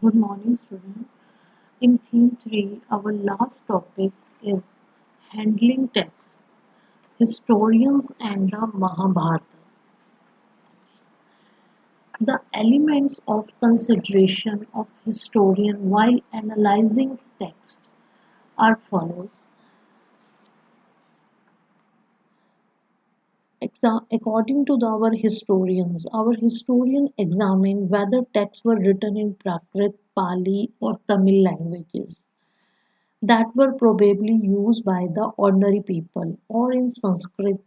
Good morning, student. In theme 3, our last topic is handling text, historians and the Mahabharata. The elements of consideration of historian while analyzing text are follows. According to our historian examine whether texts were written in Prakrit, Pali or Tamil languages that were probably used by the ordinary people, or in Sanskrit,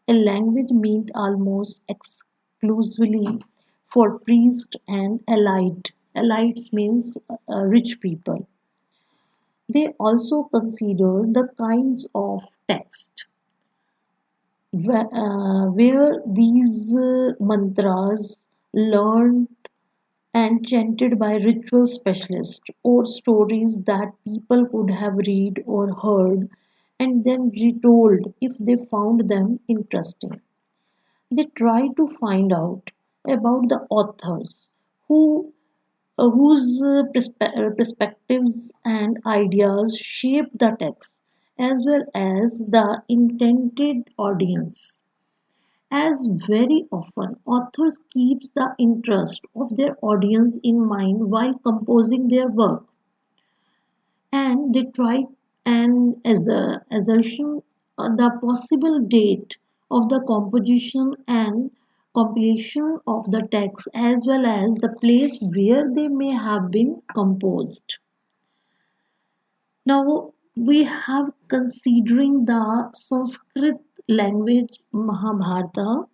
a language meant almost exclusively for priests and elite. Elites means rich people. They also consider the kinds of text where these mantras learned and chanted by ritual specialists, or stories that people could have read or heard and then retold if they found them interesting. They try to find out about the authors who whose perspectives and ideas shape the text as well as the intended audience. As very often, authors keeps the interest of their audience in mind while composing their work, and they try an assertion the possible date of the composition and compilation of the text as well as the place where they may have been composed. Now we have considering the Sanskrit language Mahabharata,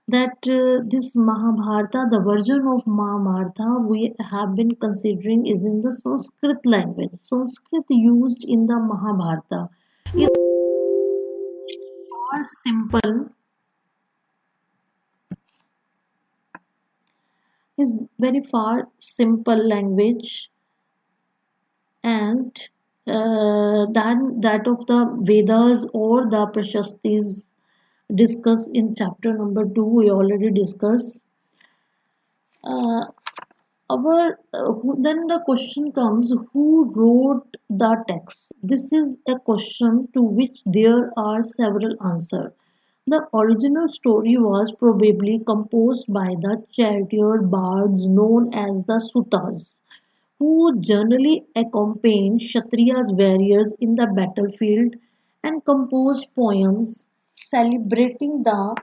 that this Mahabharata, the version of Mahabharata we have been considering is in the Sanskrit language. Sanskrit used in the Mahabharata is far is very far simple language and than that of the Vedas or the Prashastis discussed in chapter number 2. We already discussed. Uh, then the question comes, who wrote the text? This is a question to which there are several answers. The original story was probably composed by the charioteer bards known as the Sutas, who generally accompanied Kshatriyas warriors in the battlefield and composed poems celebrating the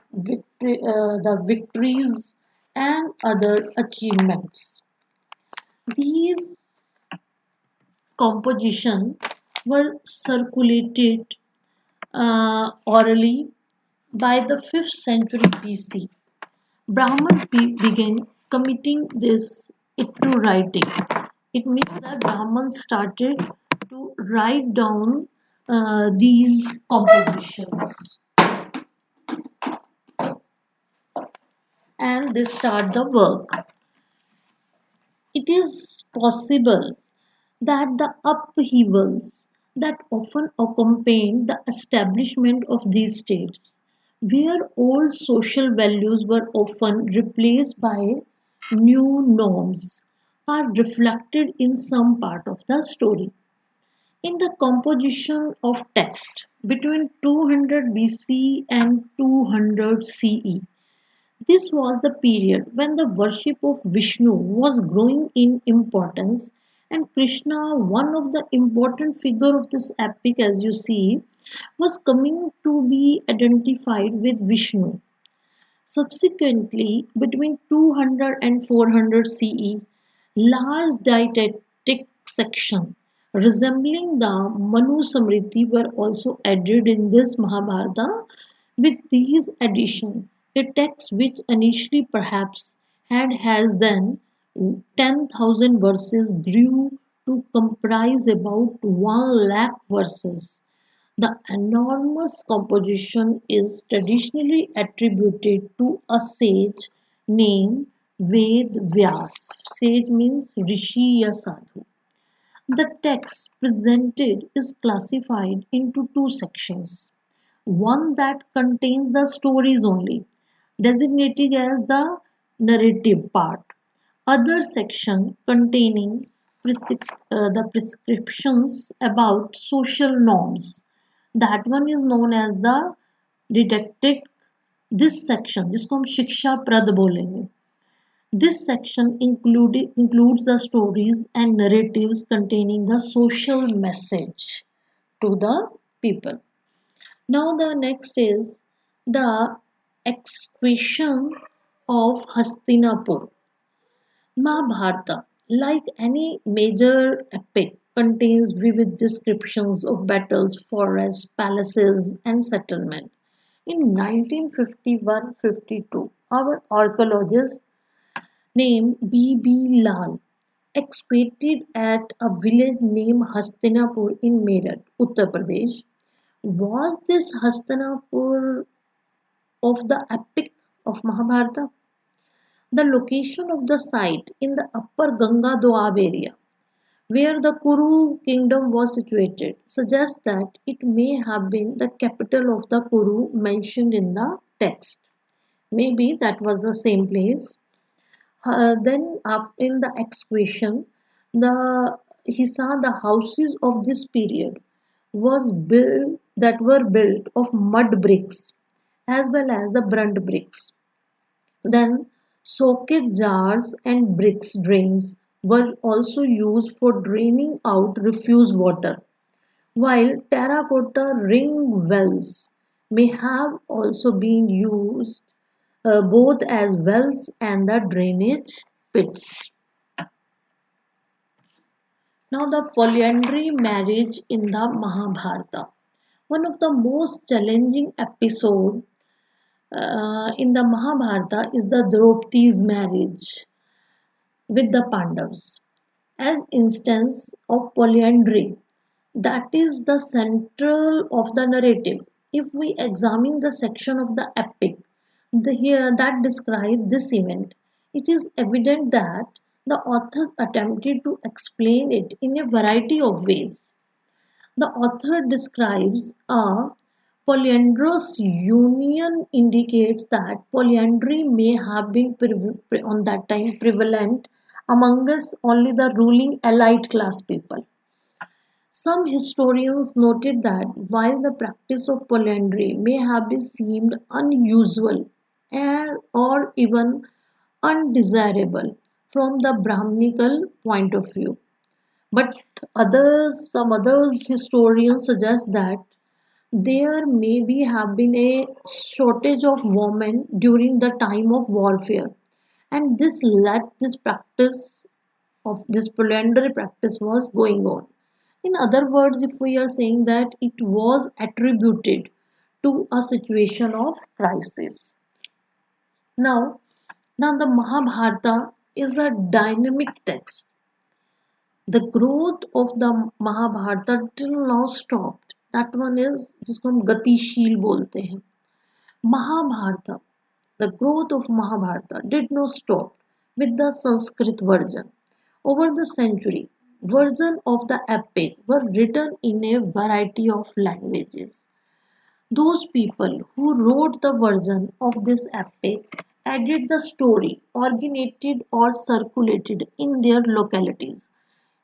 victories and other achievements. These compositions were circulated orally by the 5th century BC. Brahmins began committing this to writing. It means that Brahmins started to write down these compositions and they start the work. It is possible that the upheavals that often accompanied the establishment of these states, where old social values were often replaced by new norms, are reflected in some part of the story. In the composition of text between 200 BC and 200 CE, this was the period when the worship of Vishnu was growing in importance, and Krishna, one of the important figure of this epic as you see, was coming to be identified with Vishnu. Subsequently, between 200 and 400 CE, large didactic sections resembling the Manu Samriti were also added in this Mahabharata. With these additions, a text which initially perhaps had has then 10,000 verses grew to comprise about 1 lakh verses. The enormous composition is traditionally attributed to a sage named Ved Vyas. Sage means Rishi ya Sadhu. The text presented is classified into two sections. One that contains the stories only, designated as the narrative part. Other section containing the prescriptions about social norms. That one is known as the didactic. This section जिसको हम शिक्षा प्रद बोलेंगे. This section includes the stories and narratives containing the social message to the people. Now the next is the execution of Hastinapur. Mahabharata, like any major epic, contains vivid descriptions of battles, forests, palaces, and settlement. In 1951-52, our archaeologist named B. Lal excavated at a village named Hastinapur in Meerut, Uttar Pradesh. Was this Hastinapur of the epic of Mahabharata? The location of the site in the upper Ganga Doab area, where the Kuru kingdom was situated, suggests that it may have been the capital of the Kuru mentioned in the text. Maybe that was the same place. Then, in the excavation, he saw the houses of this period were built of mud bricks as well as the burnt bricks. Then socket jars and bricks drains were also used for draining out refuse water, while terracotta ring wells may have also been used both as wells and the drainage pits. Now, the polyandry marriage in the Mahabharata. One of the most challenging episodes in the Mahabharata is the Draupadi's marriage with the Pandavas. As instance of polyandry, that is the central of the narrative. If we examine the section of the epic here that describe this event, it is evident that the authors attempted to explain it in a variety of ways. The author describes a polyandrous union indicates that polyandry may have been on that time prevalent amongst only the ruling elite class people. Some historians noted that while the practice of polyandry may have been seemed unusual or even undesirable from the Brahminical point of view, but some others historians suggest that there may be have been a shortage of women during the time of warfare, and this led this practice of this polyandry practice was going on. In other words, if we are saying that it was attributed to a situation of crisis. Now, now the Mahabharata is a dynamic text. The growth of the Mahabharata till now stopped. That one is जिसको हम गतिशील बोलते हैं. Mahabharata, the growth of Mahabharata did not stop with the Sanskrit version. Over the century, versions of the epic were written in a variety of languages. Those people who wrote the version of this epic added the story, originated or circulated in their localities.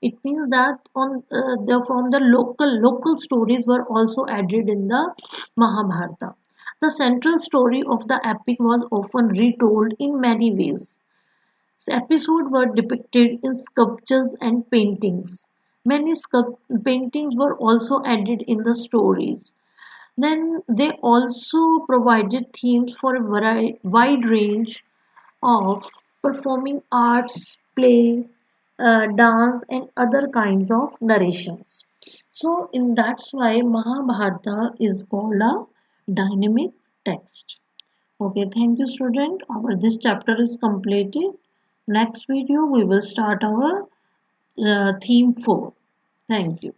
It means that from the local stories were also added in the Mahabharata. The central story of the epic was often retold in many ways. Episodes were depicted in sculptures and paintings. Many paintings were also added in the stories. Then they also provided themes for a wide range of performing arts, play, dance, and other kinds of narrations. So, in that's why Mahabharata is called a dynamic text. Okay, thank you, student. Our this chapter is completed. Next video we will start our theme 4. Thank you.